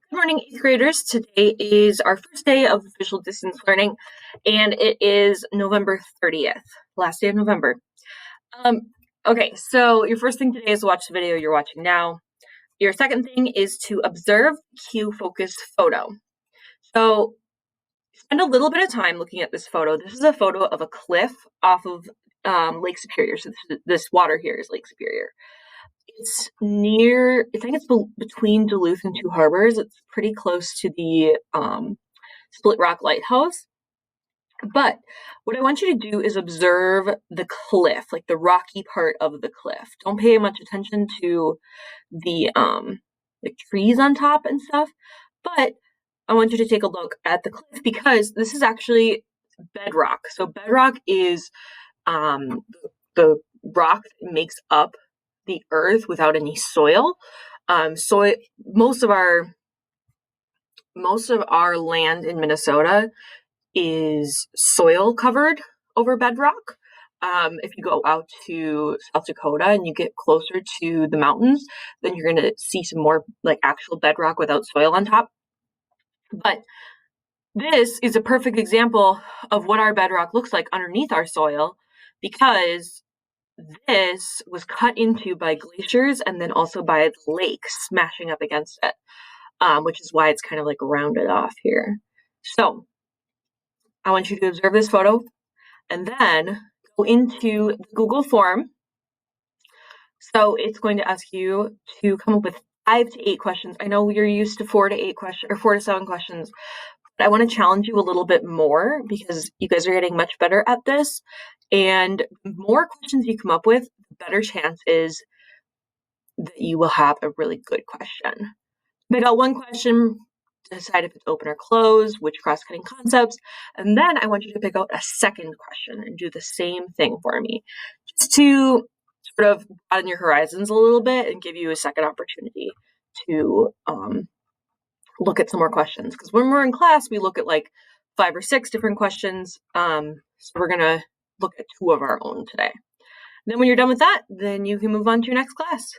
Good morning, eighth graders. Today is our first day of official distance learning, and it is November 30th, last day of November. Okay, so your first thing today is to watch the video you're watching now. Your second thing is to observe cue focused photo. So spend a little bit of time looking at this photo. This is a photo of a cliff off of Lake Superior. So this water here is Lake Superior. It's near, I think it's between Duluth and Two Harbors. It's pretty close to the Split Rock Lighthouse. But what I want you to do is observe the cliff, like the rocky part of the cliff. Don't pay much attention to the trees on top and stuff. But I want you to take a look at the cliff because this is actually bedrock. So bedrock is the rock that makes up the earth without any soil. Most of our land in Minnesota is soil covered over bedrock. If you go out to South Dakota and you get closer to the mountains, then you're going to see some more like actual bedrock without soil on top. But this is a perfect example of what our bedrock looks like underneath our soil because this was cut into by glaciers and then also by the lake smashing up against it, which is why it's kind of like rounded off here. So I want you to observe this photo and then go into the Google form. So it's going to ask you to come up with 5 to 8 questions. I know you're used to 4 to 8 questions or 4 to 7 questions. But I want to challenge you a little bit more because you guys are getting much better at this. And the more questions you come up with, the better chance is that you will have a really good question. Pick out one question, decide if it's open or closed, which cross-cutting concepts, and then I want you to pick out a second question and do the same thing for me, just to sort of broaden your horizons a little bit and give you a second opportunity to look at some more questions. Because when we're in class, we look at like 5 or 6 different questions. So we're going to look at 2 of our own today. And then when you're done with that, then you can move on to your next class.